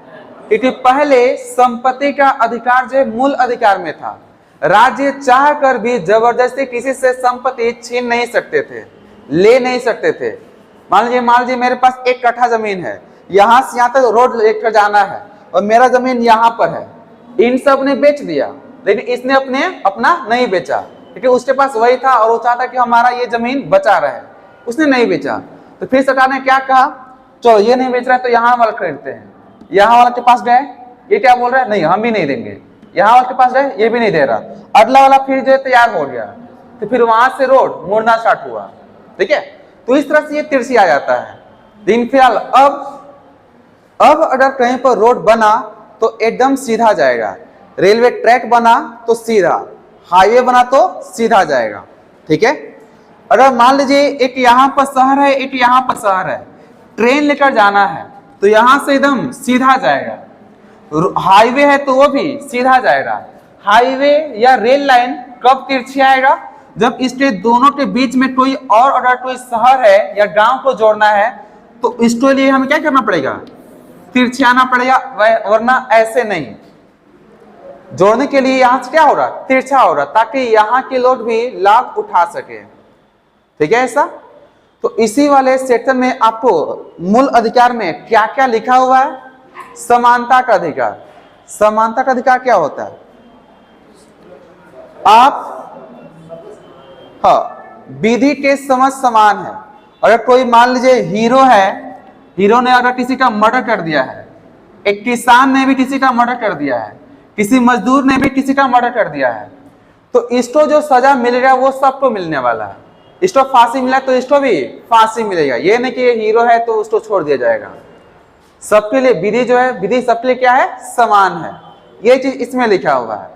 क्योंकि पहले संपत्ति का अधिकार जो है मूल अधिकार में था। राज्य चाह कर भी जबरदस्ती किसी से संपत्ति छीन नहीं सकते थे, ले नहीं सकते थे। मान लीजिए मेरे पास 1 कट्ठा जमीन है, यहां से यहां तक रोड लेकर जाना है और मेरा जमीन यहां पर है। इन सब ने बेच दिया, लेकिन इसने अपना नहीं बेचा, क्योंकि उसके पास वही था और वो चाहता कि हमारा ये जमीन बचा रहे। उसने नहीं बेचा, तो फिर सरकार ने क्या कहा? चलो ये नहीं बेच रहा है तो यहाँ वाला खरीदते हैं। यहाँ वाला के पास गए, ये क्या बोल रहा है? नहीं हम भी नहीं देंगे। यहाँ वाले के पास गए, ये भी नहीं दे रहा। अगला वाला फिर जो तैयार हो गया, तो फिर वहां से रोड मुड़ना स्टार्ट हुआ, ठीक है। तो इस तरह से ये तिरछी आ जाता है। लेकिन फिलहाल अब अगर कहीं पर रोड बना तो एकदम सीधा जाएगा, रेलवे ट्रैक बना तो सीधा, हाईवे बना तो सीधा जाएगा, ठीक है। अगर मान लीजिए एक यहाँ पर शहर है, एक यहाँ पर शहर है, ट्रेन लेकर जाना है तो यहां से एकदम सीधा जाएगा। हाईवे है तो वो भी सीधा जाएगा। हाईवे या रेल लाइन कब तिरछी आएगा? जब इसके दोनों के बीच में कोई और अगर कोई शहर है या गांव को जोड़ना है तो इसके लिए हमें क्या करना पड़ेगा? तिरछी आना पड़ेगा, वरना ऐसे नहीं। जोड़ने के लिए यहां से क्या हो रहा? तिरछा हो रहा, ताकि यहाँ के लोग भी लाभ उठा सके। ठीक है ऐसा? तो इसी वाले सेक्शन में आपको मूल अधिकार में क्या क्या लिखा हुआ है? समानता का अधिकार। समानता का अधिकार क्या होता है? आप विधि के समझ समान है। अगर कोई मान लीजिए हीरो है, हीरो ने अगर किसी का मर्डर कर दिया है, एक किसान ने भी किसी का मर्डर कर दिया है, किसी मजदूर ने भी किसी का मर्डर कर दिया है, तो इसको जो सजा मिलेगा वो सबको मिलने वाला है। इसको फांसी मिला तो इसको भी फांसी मिलेगा। ये नहीं कि ये हीरो है तो उसको छोड़ दिया जाएगा। सबके लिए विधि जो है, विधि सबके लिए क्या है? समान है। ये चीज इसमें लिखा हुआ है।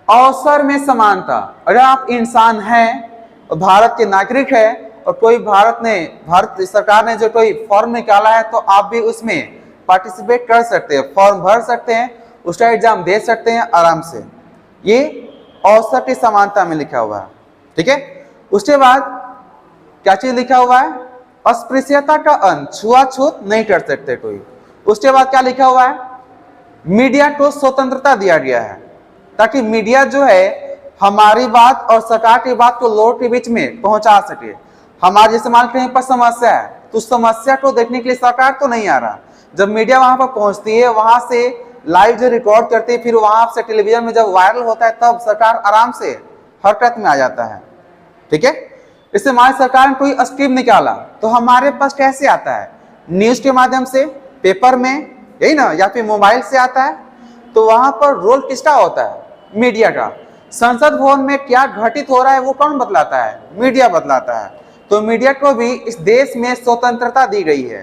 अवसर में समानता। अगर आप इंसान हैं, भारत के नागरिक है और कोई भारत सरकार ने जो कोई फॉर्म निकाला है तो आप भी उसमें पार्टिसिपेट कर सकते हैं, फॉर्म भर सकते हैं, उसका एग्जाम दे सकते हैं आराम से। ये अवसर की समानता में लिखा हुआ है। ठीक है, उसके बाद क्या चीज लिखा हुआ है? अस्पृश्यता का अंत, छुआछूत नहीं कर सकते कोई। उसके बाद क्या लिखा हुआ है? मीडिया को स्वतंत्रता दिया गया है, ताकि मीडिया जो है हमारी बात और सरकार की बात को लोगों के बीच में पहुंचा सके। हमारे जैसे मान कहीं पर समस्या है तो समस्या को देखने के लिए सरकार तो नहीं आ रहा, जब मीडिया वहां पर पहुंचती है, वहां से लाइव जो रिकॉर्ड करती है, फिर वहां से टेलीविजन में जब वायरल होता है तब सरकार आराम से हरकत में आ जाता है। ठीक है, इससे हमारी सरकार ने कोई स्कीम निकाला तो हमारे पास कैसे आता है? न्यूज के माध्यम से, पेपर में, यही ना, या फिर मोबाइल से आता है। तो वहां पर रोल किसका होता है? मीडिया का। संसद भवन में क्या घटित हो रहा है वो कौन बतलाता है? मीडिया बतलाता है। तो मीडिया को भी इस देश में स्वतंत्रता दी गई है।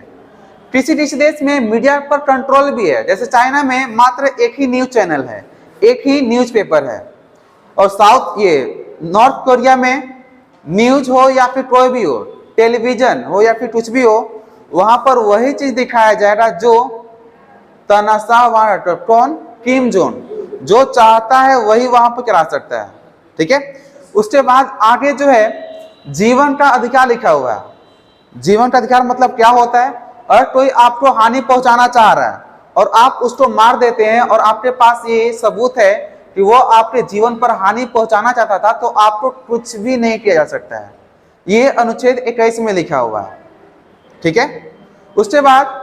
किसी किसी देश में मीडिया पर कंट्रोल भी है, जैसे चाइना में मात्र एक ही न्यूज चैनल है, एक ही न्यूज़पेपर है। और नॉर्थ कोरिया में न्यूज हो या फिर कोई भी हो, टेलीविजन हो या फिर कुछ भी हो, वहां पर वही चीज दिखाया जाएगा जो तानाशाह, कौन? किम जोंग, जो चाहता है वही वहां पर करा सकता है। ठीक है, उसके बाद आगे जो है जीवन का अधिकार लिखा हुआ है। जीवन का अधिकार मतलब क्या होता है? अगर कोई आपको हानि पहुंचाना चाह रहा है और आप उसको मार देते हैं और आपके पास ये सबूत है कि वो आपके जीवन पर हानि पहुंचाना चाहता था, तो आपको कुछ भी नहीं किया जा सकता है। ये अनुच्छेद 21 में लिखा हुआ है। ठीक है, उसके बाद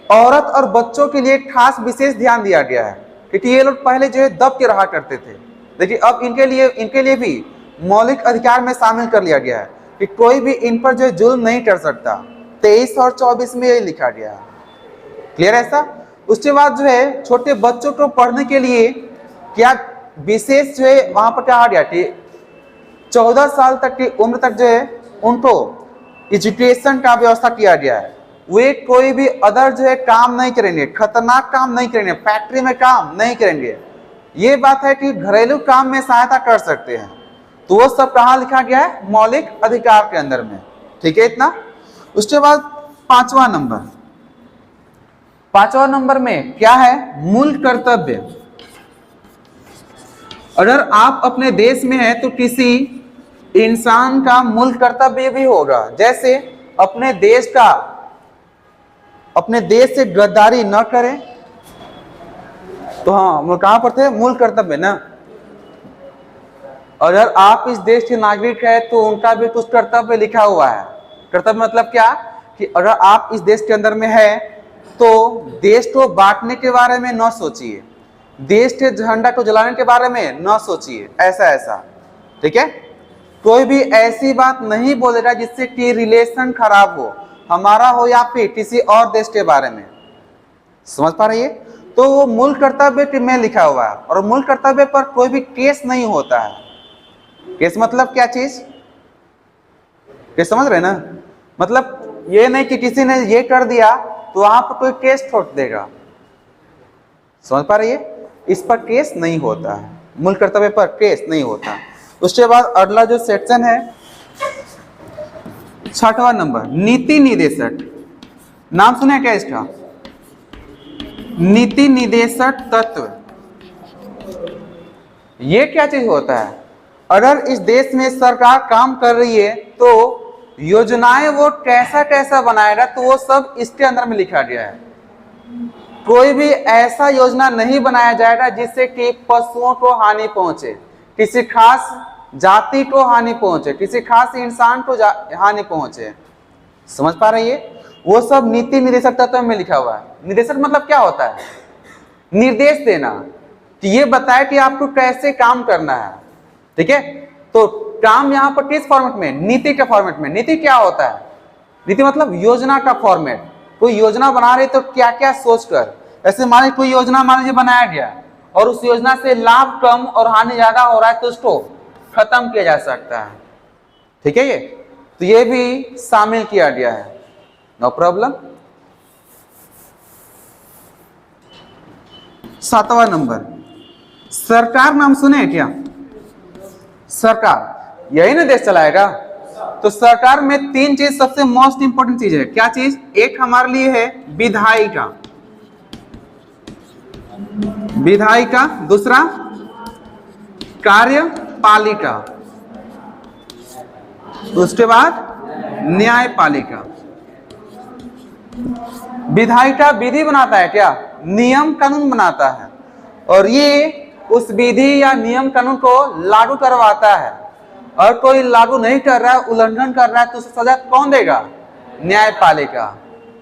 औरत और बच्चों के लिए खास विशेष ध्यान दिया गया है, क्योंकि ये लोग पहले जो है दब के रहा करते थे, लेकिन अब इनके लिए भी मौलिक अधिकार में शामिल कर लिया गया है कि कोई भी इन पर जो है जुल्म नहीं कर सकता। 23 और 24 में यही लिखा गया है। क्लियर है ऐसा? उसके बाद जो है छोटे बच्चों को पढ़ने के लिए क्या विशेष जो है वहां पर कहा गया कि 14 साल तक की उम्र तक जो है उनको एजुकेशन का व्यवस्था किया गया है। वे कोई भी अदर जो है काम नहीं करेंगे, खतरनाक काम नहीं करेंगे, फैक्ट्री में काम नहीं करेंगे। ये बात है कि घरेलू काम में सहायता कर सकते हैं। तो वो सब कहाँ लिखा गया है? मौलिक अधिकार के अंदर में। ठीक है इतना। उसके बाद पांचवा नंबर में क्या है? मूल कर्तव्य। अगर आप अपने देश में हैं तो किसी इंसान का मूल कर्तव्य भी होगा, जैसे अपने देश से गद्दारी न करें। तो हाँ, वो कहां पर थे? मूल कर्तव्य ना। अगर आप इस देश के नागरिक हैं तो उनका भी कुछ कर्तव्य लिखा हुआ है। कर्तव्य मतलब क्या? कि अगर आप इस देश के अंदर में है तो देश को बांटने के बारे में न सोचिए, देश के झंडा को जलाने के बारे में न सोचिए, ऐसा। ठीक है, कोई भी ऐसी बात नहीं बोलेगा जिससे कि रिलेशन खराब हो, हमारा हो या फिर किसी और देश के बारे में। समझ पा रही है? तो वो मूल कर्तव्य में लिखा हुआ है। और मूल कर्तव्य पर कोई भी केस नहीं होता है। केस मतलब क्या चीज? केस समझ रहे ना? मतलब ये नहीं कि किसी ने ये कर दिया तो वहां पर कोई केस ठोक देगा। समझ पा रही है? इस पर केस नहीं होता है, मूल कर्तव्य पर केस नहीं होता। उसके बाद अगला जो सेक्शन है 6वां नंबर, नीति निदेशक। नाम सुना क्या इसका? नीति निदेशक तत्व। ये क्या चीज होता है? अगर इस देश में सरकार काम कर रही है तो योजनाएं वो कैसा कैसा बनाएगा, तो वो सब इसके अंदर में लिखा गया है। कोई भी ऐसा योजना नहीं बनाया जाएगा जिससे कि पशुओं को हानि पहुंचे, किसी खास जाति को हानि पहुंचे, किसी खास इंसान को हानि पहुंचे। समझ पा रही है? वो सब नीति निर्देशक तत्व में लिखा हुआ है। निर्देशक मतलब क्या होता है? निर्देश देना, कि ये बताए कि आपको कैसे काम करना है। ठीक है, तो काम यहाँ पर किस फॉर्मेट में? नीति के फॉर्मेट में। नीति क्या होता है? नीति मतलब योजना का फॉर्मेट। कोई योजना बना रहे तो क्या क्या सोच कर, ऐसे मान लीजिए कोई योजना मान लीजिए बनाया गया और उस योजना से लाभ कम और हानि ज्यादा हो रहा है तो उसको खत्म किया जा सकता है। ठीक है, ये तो ये भी शामिल किया गया है। No problem. 7वां नंबर, सरकार नाम सुने क्या? सरकार यही ना देश चलाएगा। तो सरकार में 3 चीज सबसे मोस्ट इंपोर्टेंट चीज है। क्या चीज? एक हमारे लिए है विधायिका, विधायिका, दूसरा कार्यपालिका, उसके बाद न्यायपालिका। विधायिका विधि बनाता है क्या? नियम कानून बनाता है, और ये उस विधि या नियम कानून को लागू करवाता है। और कोई लागू नहीं कर रहा है, उल्लंघन कर रहा है, तो उसे सजा कौन देगा? न्यायपालिका।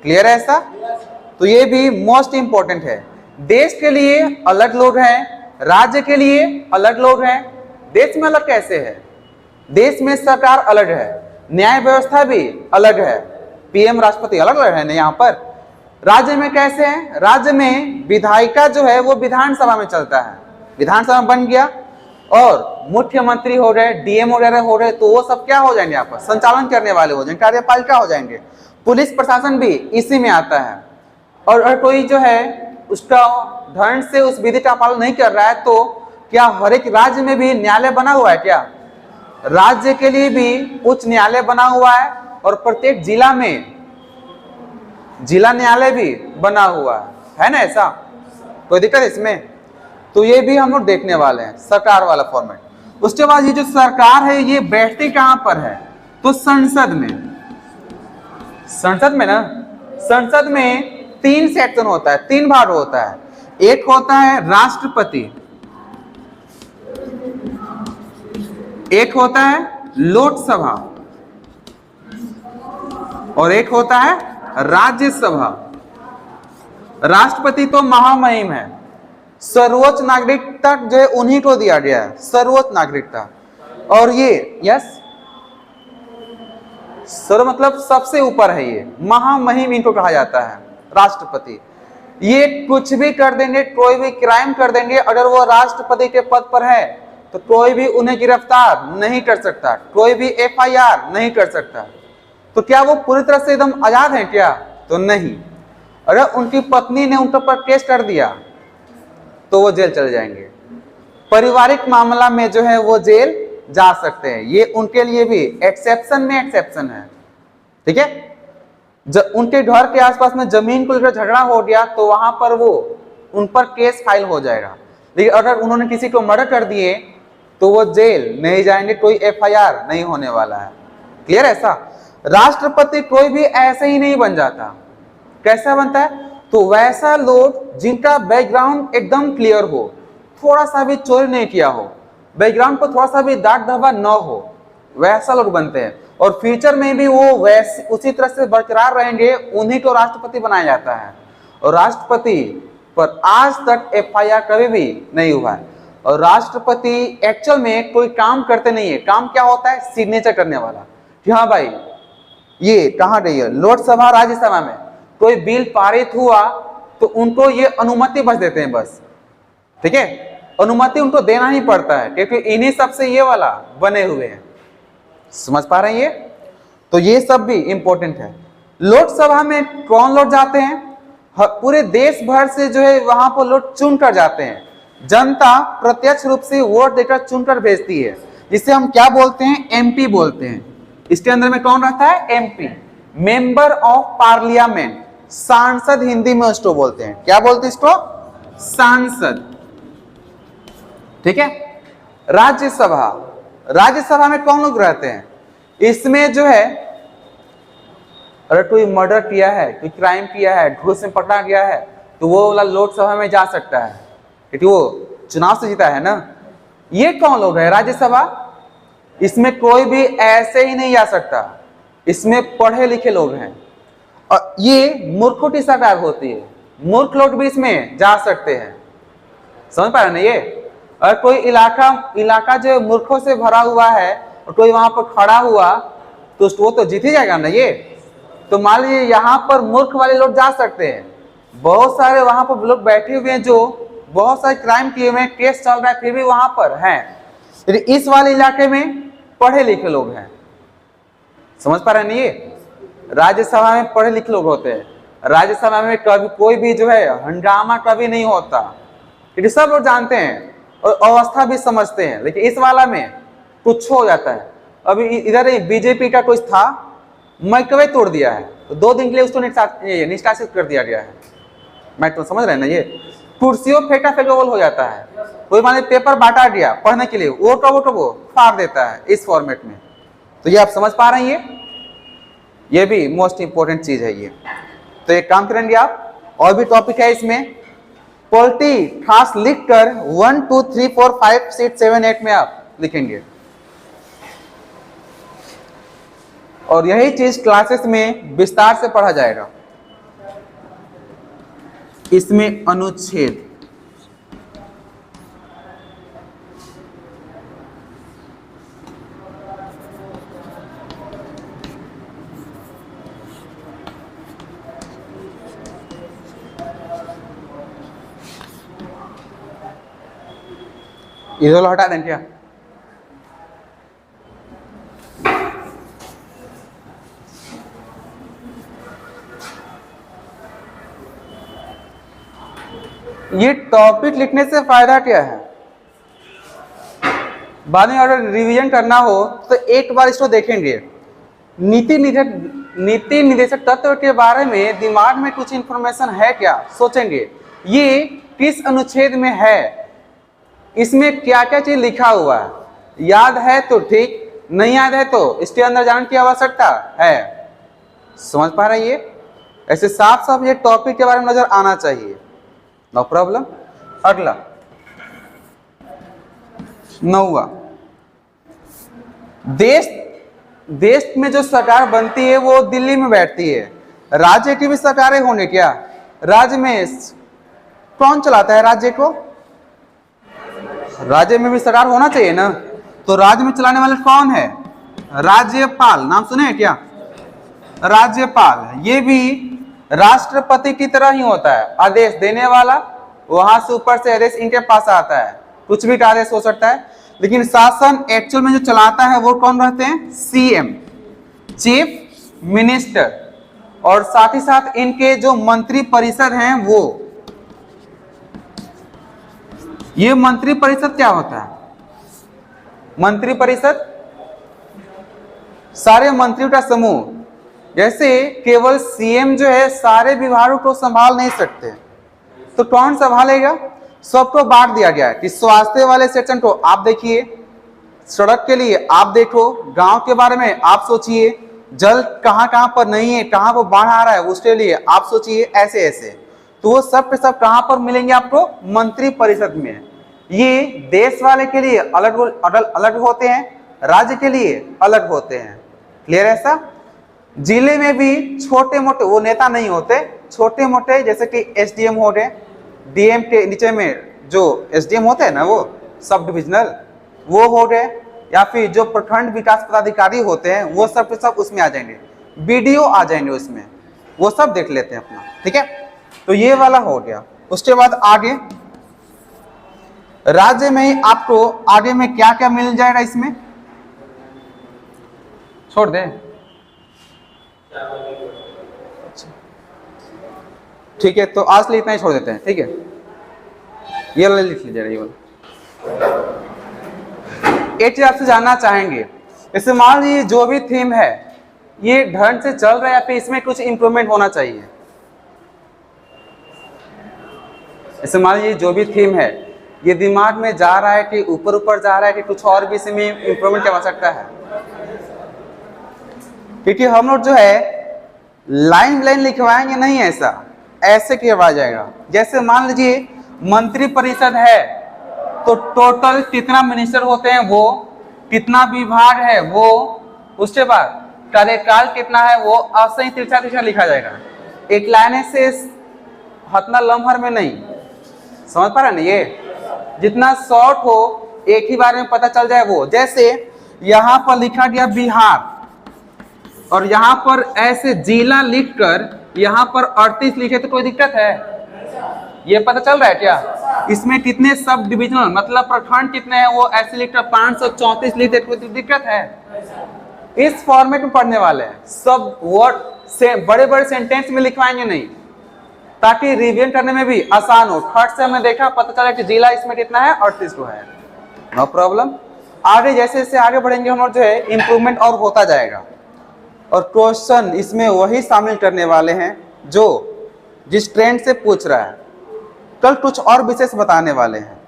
क्लियर है ऐसा? तो ये भी मोस्ट इंपोर्टेंट है। देश के लिए अलग लोग हैं, राज्य के लिए अलग लोग हैं। देश में अलग कैसे है? देश में सरकार अलग है, न्याय व्यवस्था भी अलग है, पीएम राष्ट्रपति अलग अलग है ना यहाँ पर। राज्य में कैसे है? राज्य में विधायिका जो है वो विधानसभा में चलता है, विधानसभा बन गया, और मुख्यमंत्री हो रहे, डीएम वगैरह हो रहे, तो वो सब क्या हो जाएंगे? यहाँ पर संचालन करने वाले हो जाएंगे, कार्यपालिका हो जाएंगे। पुलिस प्रशासन भी इसी में आता है। और कोई जो है उसका ढंग से उस विधि का पालन नहीं कर रहा है, तो क्या हर एक राज्य में भी न्यायालय बना हुआ है क्या? राज्य के लिए भी उच्च न्यायालय बना हुआ है, और प्रत्येक जिला में जिला न्यायालय भी बना हुआ है ना? ऐसा कोई दिक्कत इसमें? तो ये भी हम लोग देखने वाले हैं, सरकार वाला फॉर्मेट। उसके बाद ये जो सरकार है ये बैठती कहां पर है? तो संसद में। संसद में ना, संसद में 3 सेक्शन होता है, 3 भाग होता है। एक होता है राष्ट्रपति, एक होता है लोकसभा, और एक होता है राज्यसभा। राष्ट्रपति तो महामहिम है, सर्वोच्च नागरिकता जो है उन्हीं को दिया गया है, सर्वोच्च नागरिकता। और ये यस सर्व मतलब सबसे ऊपर है, ये महामहिम इनको कहा जाता है राष्ट्रपति। ये कुछ भी कर देंगे, कोई भी क्राइम कर देंगे, अगर वो राष्ट्रपति के पद पर है तो कोई भी उन्हें गिरफ्तार नहीं कर सकता, कोई भी एफआईआर नहीं कर सकता। तो क्या वो पूरी तरह से एकदम आजाद हैं क्या? तो नहीं। अगर उनकी पत्नी ने उनके ऊपर केस कर दिया तो वो जेल चले जाएंगे। पारिवारिक मामला में जो है वो जेल जा सकते हैं। ये उनके लिए भी एक्सेप्शन में एक्सेप्शन है। ठीक है, जब उनके घर के आसपास में जमीन को लेकर झगड़ा हो गया तो वहां पर वो उन पर केस फाइल हो जाएगा। लेकिन अगर उन्होंने किसी को मर्डर कर दिए तो वो जेल नहीं जाएंगे, कोई एफआईआर नहीं होने वाला है। क्लियर है ऐसा? राष्ट्रपति कोई भी ऐसे ही नहीं बन जाता। कैसा बनता है? तो वैसा लोग जिनका बैकग्राउंड एकदम क्लियर हो, थोड़ा सा भी चोरी नहीं किया हो, बैकग्राउंड पर थोड़ा सा भी दाग धब्बा न हो, वैसा लोग बनते हैं। और फ्यूचर में भी वो वैसे उसी तरह से बरकरार रहेंगे, उन्हीं को राष्ट्रपति बनाया जाता है। और राष्ट्रपति पर आज तक एफआईआर कभी भी नहीं हुआ है। और राष्ट्रपति एक्चुअल में कोई काम करते नहीं है। काम क्या होता है? सिग्नेचर करने वाला, कि हाँ भाई ये कहाँ गई है। लोकसभा राज्यसभा में कोई बिल पारित हुआ तो उनको ये अनुमति बस देते हैं बस। ठीक है, अनुमति उनको देना ही पड़ता है क्योंकि इन्हीं सबसे ये वाला बने हुए हैं। समझ पा रहे हैं ये? तो ये सब भी इंपॉर्टेंट है। लोकसभा में कौन लोग जाते हैं? पूरे देश भर से जो है वहां पर लोग चुन कर जाते हैं। जनता प्रत्यक्ष रूप से वोट देकर चुनकर भेजती है, जिसे हम क्या बोलते हैं? एमपी बोलते हैं। इसके अंदर में कौन रहता है? MP, member of parliament. सांसद हिंदी में उसको बोलते हैं। क्या बोलते हैं इसको? सांसद। ठीक है, राज्यसभा, राज्यसभा में कौन लोग रहते हैं? इसमें जो है अगर कोई मर्डर किया है, कोई क्राइम किया है, घूस में पकड़ा गया है, तो वो वाला लोकसभा में जा सकता है क्योंकि वो चुनाव से जीता है ना। ये कौन लोग है? राज्यसभा। इसमें कोई भी ऐसे ही नहीं जा सकता, इसमें पढ़े लिखे लोग हैं। और ये मूर्खों की सरकार होती है, मूर्ख लोग भी इसमें जा सकते हैं। समझ पा रहे ना? ये अगर कोई इलाका जो मूर्खों से भरा हुआ है और कोई वहां पर खड़ा हुआ तो वो तो जीत ही जाएगा ना। ये तो मान लीजिए यहाँ पर मूर्ख वाले लोग जा सकते हैं, बहुत सारे वहां पर लोग बैठे हुए हैं जो बहुत सारे क्राइम किए हुए हैं, केस चल रहा है, फिर भी वहां पर हैं। इस वाले इलाके में पढ़े लिखे लोग हैं। समझ पा रहे हैं? ये राज्यसभा में पढ़े लिखे लोग होते हैं। राज्यसभा में कभी कोई भी जो है हंगामा कभी नहीं होता क्योंकि सब लोग जानते हैं और अवस्था भी समझते हैं। लेकिन इस वाला में कुछ हो जाता है। अभी इधर बीजेपी का कुछ था, माइक्रोवेव तोड़ दिया है तो 2 दिन के लिए उसको निष्कासित कर दिया गया है। मैं तो समझ रहे हैं ना? ये कुर्सियों फेंका फेंकाबोल हो जाता है। कोई मान पेपर बांटा गया पढ़ने के लिए, वो फाड़ देता है इस फॉर्मेट में। तो ये आप समझ पा रहे हैं? ये भी मोस्ट इंपोर्टेंट चीज है ये। तो एक काम करेंगे आप, और भी टॉपिक है इसमें, पॉलिटी खास लिख कर 1 2 3 4 5 6 7 8 में आप लिखेंगे। और यही चीज क्लासेस में विस्तार से पढ़ा जाएगा। इसमें अनुच्छेद, इधर हटा दें क्या? ये टॉपिक लिखने से फायदा क्या है? बाद में अगर रिवीजन करना हो तो एक बार इसको देखेंगे। नीति निदेशक तत्व के बारे में दिमाग में कुछ इंफॉर्मेशन है क्या, सोचेंगे ये किस अनुच्छेद में है, इसमें क्या क्या चीज लिखा हुआ है। याद है तो ठीक, नहीं याद है तो इसके अंदर जानने की आवश्यकता है। समझ पा रहे? ये ऐसे साफ साफ ये टॉपिक के बारे में नजर आना चाहिए। No problem. अगला 9वां, देश में जो सरकार बनती है वो दिल्ली में बैठती है। राज्य की भी सरकारें होंगे क्या? राज्य में कौन चलाता है राज्य को? राज्य में भी सरकार होना चाहिए ना। तो राज्य में चलाने वाले कौन है? राज्यपाल। नाम सुने हैं क्या? राज्यपाल। ये भी राष्ट्रपति की तरह ही होता है, आदेश देने वाला, वहां से ऊपर से आदेश इनके पास आता है। कुछ भी आदेश हो सकता है, लेकिन शासन एक्चुअल में जो चलाता है वो कौन रहते हैं? CM, chief minister. और साथ ही साथ इनके जो मंत्री परिषद हैं वो, ये मंत्री परिषद क्या होता है? मंत्री परिषद सारे मंत्रियों का समूह। जैसे केवल सीएम जो है सारे विभागों को संभाल नहीं सकते, तो कौन संभालेगा? सबको बांट दिया गया है कि स्वास्थ्य वाले सेक्शन को आप देखिए, सड़क के लिए आप देखो, गांव के बारे में आप सोचिए, जल कहां कहां पर नहीं है, कहां पर बाढ़ आ रहा है उसके लिए आप सोचिए, ऐसे ऐसे। तो वो सब के सब कहां पर मिलेंगे आपको? मंत्री परिषद में। ये देश वाले के लिए अलग अलग होते हैं, राज्य के लिए अलग होते हैं। क्लियर है? ऐसा जिले में भी छोटे मोटे वो नेता नहीं होते, छोटे मोटे, जैसे कि एसडीएम हो गए, डीएम के नीचे में जो एसडीएम होते हैं ना वो सब डिविजनल, वो हो गए, या फिर जो प्रखंड विकास पदाधिकारी होते हैं वो सब के सब उसमें आ जाएंगे, बीडीओ आ जाएंगे उसमें, वो सब देख लेते हैं अपना। ठीक है, तो ये वाला हो गया। उसके बाद आगे राज्य में ही आपको आगे में क्या क्या मिल जाएगा इसमें, छोड़ दे। ठीक है, तो आज लिए इतना ही छोड़ देते हैं। ठीक है, ये वाला लिख लीजिएगा। ये वाला एक चीज आपसे जानना चाहेंगे, जैसे मान लीजिए जो भी थीम है ये ढंग से चल रहा है या फिर इसमें कुछ इंप्रूवमेंट होना चाहिए। जैसे मान लीजिए जो भी थीम है ये दिमाग में जा रहा है कि ऊपर ऊपर जा रहा है कि कुछ और भी इसमें इंप्रूवमेंट की आवश्यकता है? क्योंकि हम लोग जो है लाइन बाय लाइन लिखवाएंगे नहीं, ऐसे किया जाएगा। जैसे मान लीजिए मंत्री परिषद है तो टोटल कितना मिनिस्टर होते हैं वो, कितना विभाग है वो, उसके बाद कार्यकाल कितना है वो, ऐसे ही तिरछा तिरछा लिखा जाएगा। एक लाइन से हतना लम्हर में नहीं, समझ पा रहे ना? ये जितना शॉर्ट हो एक ही बार में पता चल जाए वो। जैसे यहां पर लिखा गया बिहार और यहां पर ऐसे जिला लिखकर यहां पर 38 लिखे तो कोई दिक्कत है? ये पता चल रहा है क्या? इसमें कितने सब डिविजनल मतलब प्रखंड कितने हैं वो ऐसे लिखकर 534 लिख दे, कोई दिक्कत है? इस फॉर्मेट में पढ़ने वाले हैं, सब वर्ड से बड़े बड़े सेंटेंस में लिखवाएंगे नहीं, ताकि रिवीजन करने में भी आसान हो। फट से हमने देखा पता चला कि जिला इसमें कितना है, 38 को है, नो प्रॉब्लम। आगे जैसे जैसे आगे बढ़ेंगे हम लोग जो है इम्प्रूवमेंट और होता जाएगा। और क्वेश्चन इसमें वही शामिल करने वाले हैं जो जिस ट्रेंड से पूछ रहा है, कल कुछ और विशेष बताने वाले हैं।